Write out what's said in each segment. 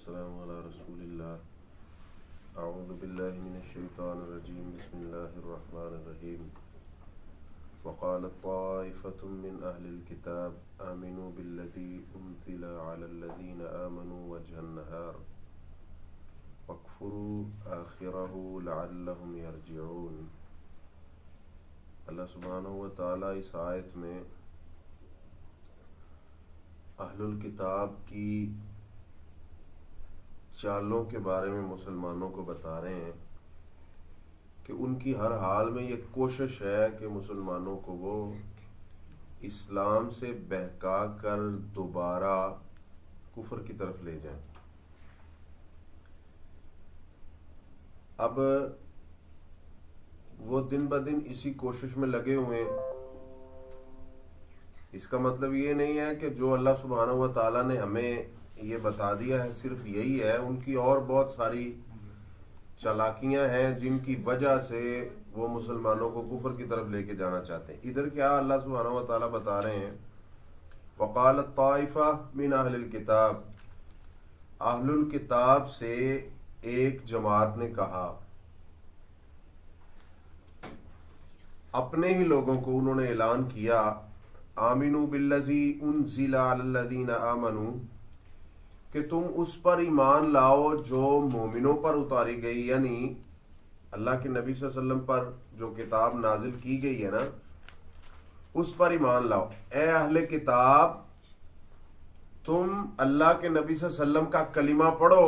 والسلام على رسول الله اعوذ بالله من الشيطان الرجيم بسم الله الرحمن الرحيم وقالت طائفة من أهل الكتاب آمنوا بالذي أنزل على الذين آمنوا وجه النهار واكفروا آخره لعلهم يرجعون۔ اللہ سبحانہ و تعالیٰ اس آیت میں اہل الکتاب کی چالوں کے بارے میں مسلمانوں کو بتا رہے ہیں کہ ان کی ہر حال میں یہ کوشش ہے کہ مسلمانوں کو وہ اسلام سے بہکا کر دوبارہ کفر کی طرف لے جائیں۔ اب وہ دن بدن اسی کوشش میں لگے ہوئے ہیں۔ اس کا مطلب یہ نہیں ہے کہ جو اللہ سبحانہ و تعالیٰ نے ہمیں یہ بتا دیا ہے صرف یہی ہے، ان کی اور بہت ساری چالاکیاں ہیں جن کی وجہ سے وہ مسلمانوں کو کفر کی طرف لے کے جانا چاہتے ہیں۔ ادھر کیا اللہ سبحانہ و تعالیٰ بتا رہے ہیں، وقالت طائفہ من اہل الکتاب، اہل الکتاب سے ایک جماعت نے کہا، اپنے ہی لوگوں کو انہوں نے اعلان کیا، آمنوا بالذی انزل علی الذین آمنوا، کہ تم اس پر ایمان لاؤ جو مومنوں پر اتاری گئی، یعنی اللہ کے نبی صلی اللہ علیہ وسلم پر جو کتاب نازل کی گئی ہے نا، اس پر ایمان لاؤ۔ اے اہل کتاب، تم اللہ کے نبی صلی اللہ علیہ وسلم کا کلمہ پڑھو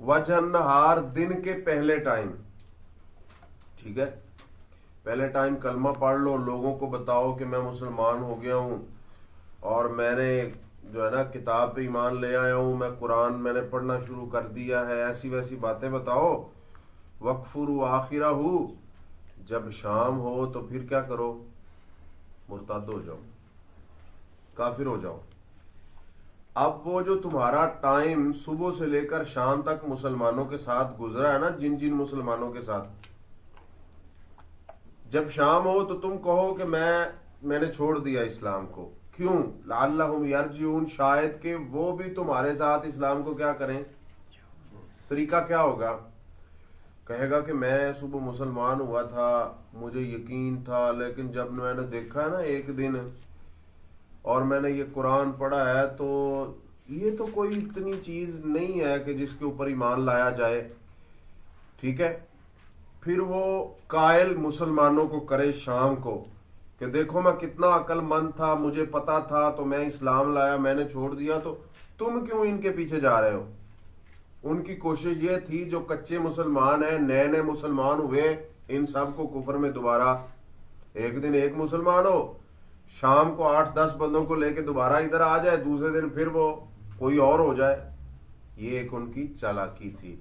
وجہ النہار، دن کے پہلے ٹائم، ٹھیک ہے، پہلے ٹائم کلمہ پڑھ لو، لوگوں کو بتاؤ کہ میں مسلمان ہو گیا ہوں اور میں نے جو ہے نا کتاب پہ ایمان لے آیا ہوں، میں قرآن میں نے پڑھنا شروع کر دیا ہے، ایسی ویسی باتیں بتاؤ۔ وَاکْفُرُوا آخِرَهُ، جب شام ہو تو پھر کیا کرو، مرتد ہو جاؤ، کافر ہو جاؤ۔ اب وہ جو تمہارا ٹائم صبح سے لے کر شام تک مسلمانوں کے ساتھ گزرا ہے نا، جن مسلمانوں کے ساتھ، جب شام ہو تو تم کہو کہ میں نے چھوڑ دیا اسلام کو، کیوں؟ لعلہم یرجعون، شاید کہ وہ بھی تمہارے ساتھ اسلام کو کیا کریں۔ طریقہ کیا ہوگا؟ کہے گا کہ میں صبح مسلمان ہوا تھا، مجھے یقین تھا، لیکن جب میں نے دیکھا ہے نا ایک دن اور میں نے یہ قرآن پڑھا ہے تو یہ تو کوئی اتنی چیز نہیں ہے کہ جس کے اوپر ایمان لایا جائے، ٹھیک ہے۔ پھر وہ قائل مسلمانوں کو کرے شام کو کہ دیکھو میں کتنا عقل مند تھا، مجھے پتا تھا تو میں اسلام لایا، میں نے چھوڑ دیا، تو تم کیوں ان کے پیچھے جا رہے ہو؟ ان کی کوشش یہ تھی جو کچے مسلمان ہیں، نئے نئے مسلمان ہوئے، ان سب کو کفر میں دوبارہ، ایک دن ایک مسلمان ہو، شام کو 8-10 بندوں کو لے کے دوبارہ ادھر آ جائے، دوسرے دن پھر وہ کوئی اور ہو جائے۔ یہ ایک ان کی چالاکی تھی۔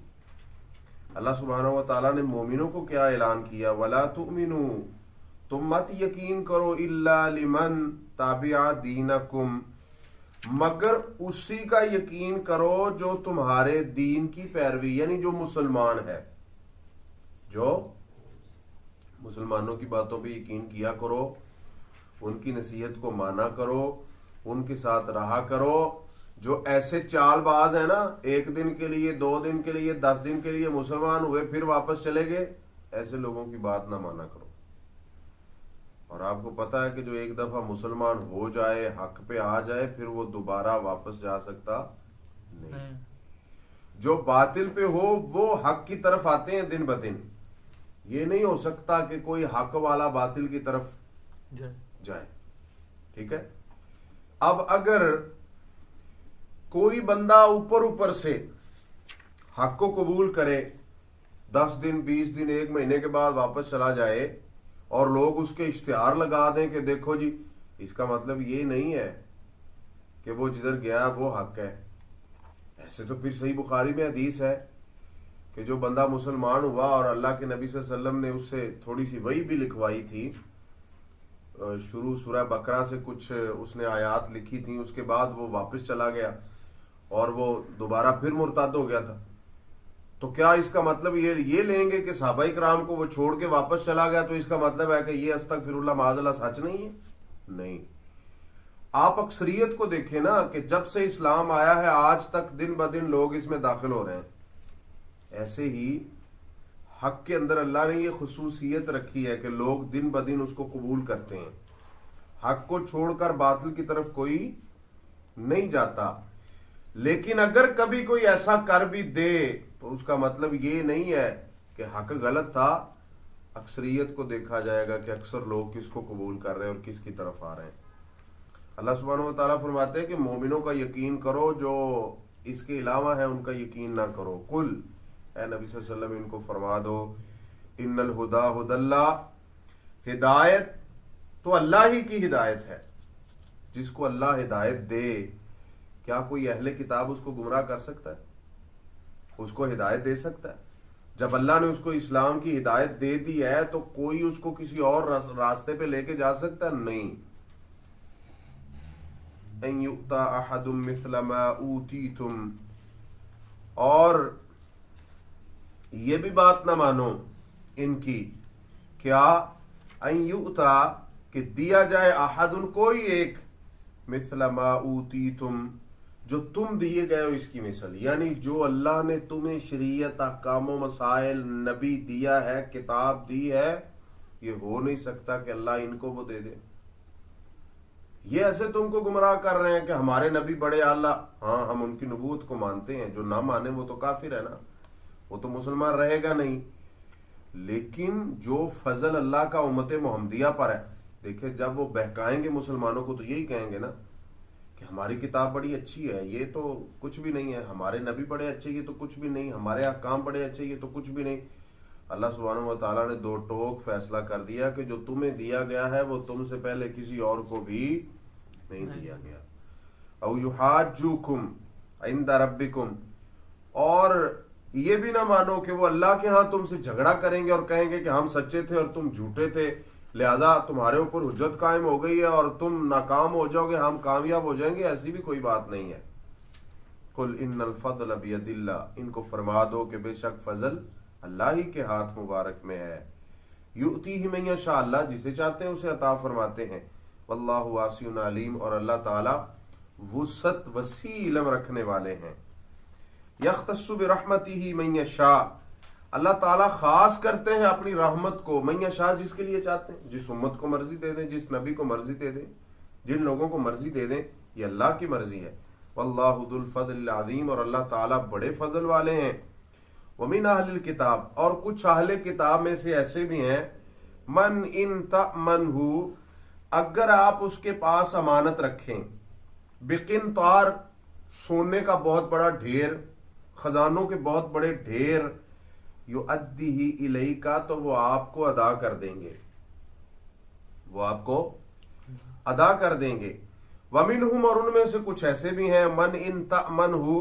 اللہ سبحانہ و تعالیٰ نے مومنوں کو کیا اعلان کیا، وَلَا تُؤْمِنُوا، تم مت یقین کرو، اِلَّا لِمَن تَابِعَ دِینَکُمْ، مگر اسی کا یقین کرو جو تمہارے دین کی پیروی، یعنی جو مسلمان ہے، جو مسلمانوں کی باتوں پہ یقین کیا کرو، ان کی نصیحت کو مانا کرو، ان کے ساتھ رہا کرو۔ جو ایسے چال باز ہیں نا، ایک دن کے لیے، 2 دن کے لیے، 10 دن کے لیے مسلمان ہوئے پھر واپس چلے گئے، ایسے لوگوں کی بات نہ مانا کرو۔ اور آپ کو پتا ہے کہ جو ایک دفعہ مسلمان ہو جائے، حق پہ آ جائے، پھر وہ دوبارہ واپس جا سکتا نہیں۔ جو باطل پہ ہو وہ حق کی طرف آتے ہیں دن بدن، یہ نہیں ہو سکتا کہ کوئی حق والا باطل کی طرف جائے، ٹھیک ہے۔ اب اگر کوئی بندہ اوپر سے حق کو قبول کرے، 10 دن 20 دن 1 مہینے کے بعد واپس چلا جائے اور لوگ اس کے اشتہار لگا دیں کہ دیکھو جی، اس کا مطلب یہ نہیں ہے کہ وہ جدھر گیا وہ حق ہے۔ ایسے تو پھر صحیح بخاری میں حدیث ہے کہ جو بندہ مسلمان ہوا اور اللہ کے نبی صلی اللہ علیہ وسلم نے اس سے تھوڑی سی وحی بھی لکھوائی تھی، شروع سورہ بقرہ سے کچھ اس نے آیات لکھی تھیں، اس کے بعد وہ واپس چلا گیا اور وہ دوبارہ پھر مرتد ہو گیا تھا، تو کیا اس کا مطلب یہ لیں گے کہ صحابہ کرام کو وہ چھوڑ کے واپس چلا گیا تو اس کا مطلب ہے کہ یہ استغفر اللہ معاذ اللہ سچ نہیں ہے؟ نہیں۔ آپ اکثریت کو دیکھیں نا کہ جب سے اسلام آیا ہے آج تک دن بدن لوگ اس میں داخل ہو رہے ہیں، ایسے ہی حق کے اندر اللہ نے یہ خصوصیت رکھی ہے کہ لوگ دن بدن اس کو قبول کرتے ہیں، حق کو چھوڑ کر باطل کی طرف کوئی نہیں جاتا۔ لیکن اگر کبھی کوئی ایسا کر بھی دے تو اس کا مطلب یہ نہیں ہے کہ حق غلط تھا، اکثریت کو دیکھا جائے گا کہ اکثر لوگ کس کو قبول کر رہے ہیں اور کس کی طرف آ رہے ہیں۔ اللہ سبحانہ و تعالیٰ فرماتے ہیں کہ مومنوں کا یقین کرو، جو اس کے علاوہ ہے ان کا یقین نہ کرو۔ قل، اے نبی صلی اللہ علیہ وسلم ان کو فرما دو، ان الہدی ھدی اللہ، ہدایت تو اللہ ہی کی ہدایت ہے، جس کو اللہ ہدایت دے۔ کیا کوئی اہل کتاب اس کو گمراہ کر سکتا ہے؟ اس کو ہدایت دے سکتا ہے؟ جب اللہ نے اس کو اسلام کی ہدایت دے دی ہے تو کوئی اس کو کسی اور راستے پہ لے کے جا سکتا ہے؟ نہیں۔ ان یؤتی احد مثل ما اوتیتم، اور یہ بھی بات نہ مانو ان کی، کیا ان یؤتی، کہ دیا جائے، احد کوئی ایک، مثل ما اوتیتم، جو تم دیے گئے ہو اس کی مثل، یعنی جو اللہ نے تمہیں شریعت، احکام و مسائل، نبی دیا ہے، کتاب دی ہے، یہ ہو نہیں سکتا کہ اللہ ان کو وہ دے دے۔ یہ ایسے تم کو گمراہ کر رہے ہیں کہ ہمارے نبی بڑے اعلیٰ، ہاں ہم ان کی نبوت کو مانتے ہیں، جو نہ مانے وہ تو کافر ہے نا، وہ تو مسلمان رہے گا نہیں۔ لیکن جو فضل اللہ کا امت محمدیہ پر ہے، دیکھیں جب وہ بہکائیں گے مسلمانوں کو تو یہی کہیں گے نا کہ ہماری کتاب بڑی اچھی ہے، یہ تو کچھ بھی نہیں ہے، ہمارے نبی بڑے اچھے، یہ تو کچھ بھی نہیں، ہمارے احکام بڑے اچھے، یہ تو کچھ بھی نہیں۔ اللہ سبحانہ و تعالیٰ نے دو ٹوک فیصلہ کر دیا کہ جو تمہیں دیا گیا ہے وہ تم سے پہلے کسی اور کو بھی نہیں دیا گیا۔ او یحاجوکم عند ربکم، اور یہ بھی نہ مانو کہ وہ اللہ کے ہاں تم سے جھگڑا کریں گے اور کہیں گے کہ ہم سچے تھے اور تم جھوٹے تھے، لہذا تمہارے اوپر حجت قائم ہو گئی ہے اور تم ناکام ہو جاؤ گے، ہم کامیاب ہو جائیں گے، ایسی بھی کوئی بات نہیں ہے۔ قل ان الفضل بید اللہ، ان کو فرما دو کہ بے شک فضل اللہ ہی کے ہاتھ مبارک میں ہے، یؤتیہ من یشاء، اللہ جسے چاہتے ہیں اسے عطا فرماتے ہیں، واللہ واسع علیم، اور اللہ تعالی وسعت، وسیع علم رکھنے والے ہیں۔ یختص برحمتہ من یشاء، اللہ تعالیٰ خاص کرتے ہیں اپنی رحمت کو، من یشاء، جس کے لیے چاہتے ہیں، جس امت کو مرضی دے دیں، جس نبی کو مرضی دے دیں، جن لوگوں کو مرضی دے دیں، یہ اللہ کی مرضی ہے۔ واللہ ذو الفضل العظیم، اور اللہ تعالیٰ بڑے فضل والے ہیں۔ ومن اہل الکتاب، اور کچھ اہل کتاب میں سے ایسے بھی ہیں، من ان تأمنہ، اگر آپ اس کے پاس امانت رکھیں، بقنطار، سونے کا بہت بڑا ڈھیر، خزانوں کے بہت بڑے ڈھیر، یؤدیہ الیک، تو وہ آپ کو ادا کر دیں گے، وہ آپ کو ادا کر دیں گے۔ ومنہم، اور ان میں سے کچھ ایسے بھی ہیں، من ان تأمنہ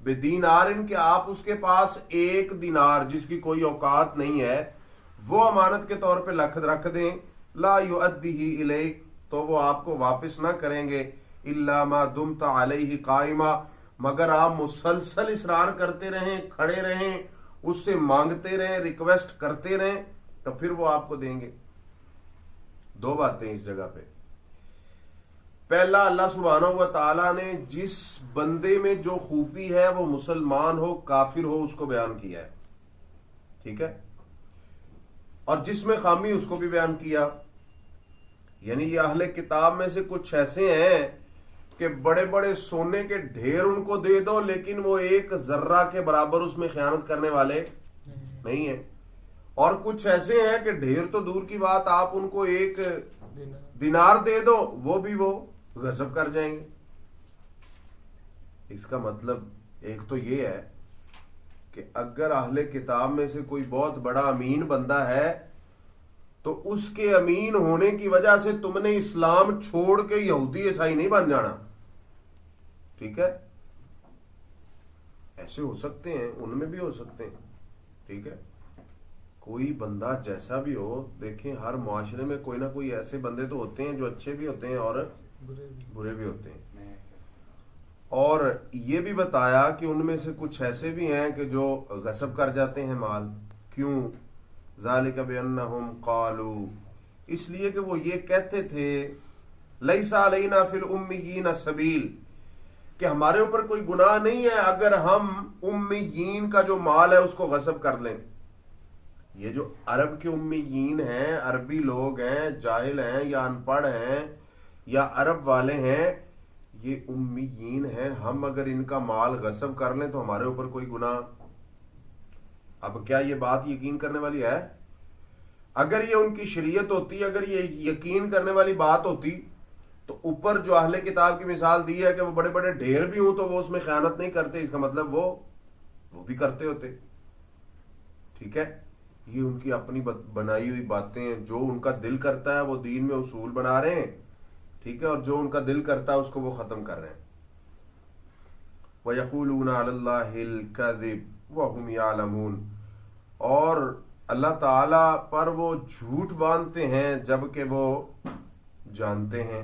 بدینار، کہ آپ اس کے پاس ایک دینار جس کی کوئی اوقات نہیں ہے وہ امانت کے طور پہ رکھ دیں، لا یؤدیہ الیک، تو وہ آپ کو واپس نہ کریں گے، الا ما دمت علیہ قائما، مگر آپ مسلسل اصرار کرتے رہیں، کھڑے رہیں، اس سے مانگتے رہیں، ریکویسٹ کرتے رہیں، تو پھر وہ آپ کو دیں گے۔ دو باتیں اس جگہ پہ، پہلا، اللہ سبحانہ و تعالیٰ نے جس بندے میں جو خوبی ہے، وہ مسلمان ہو کافر ہو، اس کو بیان کیا ہے، ٹھیک ہے، اور جس میں خامی اس کو بھی بیان کیا۔ یعنی یہ اہل کتاب میں سے کچھ ایسے ہیں کہ بڑے بڑے سونے کے ڈھیر ان کو دے دو لیکن وہ ایک ذرہ کے برابر اس میں خیانت کرنے والے نہیں ہیں، اور کچھ ایسے ہیں کہ ڈھیر تو دور کی بات، آپ ان کو ایک دینار دے دو وہ بھی وہ غضب کر جائیں گے۔ اس کا مطلب ایک تو یہ ہے کہ اگر اہل کتاب میں سے کوئی بہت بڑا امین بندہ ہے تو اس کے امین ہونے کی وجہ سے تم نے اسلام چھوڑ کے یہودی عیسائی نہیں بن جانا، ٹھیک ہے، ایسے ہو سکتے ہیں، ان میں بھی ہو سکتے ہیں، ٹھیک ہے، کوئی بندہ جیسا بھی ہو، دیکھیں ہر معاشرے میں کوئی نہ کوئی ایسے بندے تو ہوتے ہیں جو اچھے بھی ہوتے ہیں اور برے بھی ہوتے ہیں، اور یہ بھی بتایا کہ ان میں سے کچھ ایسے بھی ہیں کہ جو غصب کر جاتے ہیں مال، کیوں؟ ذالک بانہم قالوا، اس لیے کہ وہ یہ کہتے تھے لیسا علینا فی الامیین سبیل، کہ ہمارے اوپر کوئی گناہ نہیں ہے اگر ہم امیین کا جو مال ہے اس کو غصب کر لیں۔ یہ جو عرب کے امیین ہیں، عربی لوگ ہیں، جاہل ہیں یا ان پڑھ ہیں یا عرب والے ہیں، یہ امیین ہیں، ہم اگر ان کا مال غصب کر لیں تو ہمارے اوپر کوئی گناہ؟ اب کیا یہ بات یقین کرنے والی ہے؟ اگر یہ ان کی شریعت ہوتی، اگر یہ یقین کرنے والی بات ہوتی تو اوپر جو اہل کتاب کی مثال دی ہے کہ وہ بڑے بڑے ڈھیر بھی ہوں تو وہ اس میں خیانت نہیں کرتے، اس کا مطلب وہ بھی کرتے ہوتے۔ ٹھیک ہے، یہ ان کی اپنی بنائی ہوئی باتیں ہیں، جو ان کا دل کرتا ہے وہ دین میں اصول بنا رہے ہیں، ٹھیک ہے، اور جو ان کا دل کرتا ہے اس کو وہ ختم کر رہے ہیں۔ وَيَقُولُونَ عَلَى اللَّهِ الْكَذِبَ وَهُمْ يَعْلَمُونَ، اور اللہ تعالی پر وہ جھوٹ باندھتے ہیں جبکہ وہ جانتے ہیں۔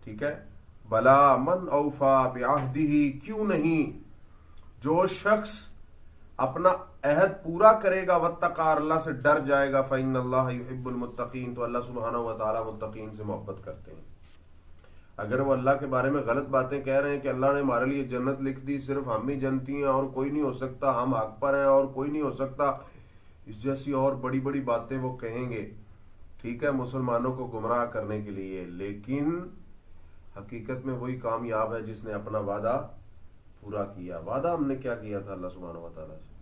ٹھیک ہے، بلا من اوفا بعہدہ، کیوں نہیں، جو شخص اپنا عہد پورا کرے گا، واتقى، اللہ سے ڈر جائے گا، فإن اللہ يحب المتقین، تو اللہ سبحانہ و تعالی متقین سے محبت کرتے ہیں۔ اگر وہ اللہ کے بارے میں غلط باتیں کہہ رہے ہیں کہ اللہ نے ہمارے لیے جنت لکھ دی، صرف ہم ہی جنتی ہیں اور کوئی نہیں ہو سکتا، ہم حق پر ہیں اور کوئی نہیں ہو سکتا، اس جیسی اور بڑی بڑی باتیں وہ کہیں گے، ٹھیک ہے، مسلمانوں کو گمراہ کرنے کے لیے، لیکن حقیقت میں وہی کامیاب ہے جس نے اپنا وعدہ پورا کیا۔ وعدہ ہم نے کیا کیا تھا اللہ سبحانہ و تعالیٰ سے،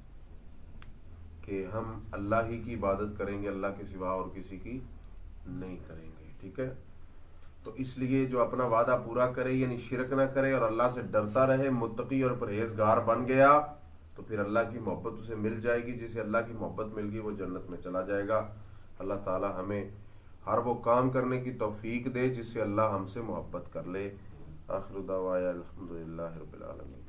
کہ ہم اللہ ہی کی عبادت کریں گے، اللہ کے سوا اور کسی کی نہیں کریں گے۔ ٹھیک ہے، تو اس لیے جو اپنا وعدہ پورا کرے، یعنی شرک نہ کرے اور اللہ سے ڈرتا رہے، متقی اور پرہیزگار بن گیا، تو پھر اللہ کی محبت اسے مل جائے گی، جسے اللہ کی محبت مل گئی وہ جنت میں چلا جائے گا۔ اللہ تعالی ہمیں ہر وہ کام کرنے کی توفیق دے جس سے اللہ ہم سے محبت کر لے۔ آخر دعوانا الحمدللہ رب العالمین۔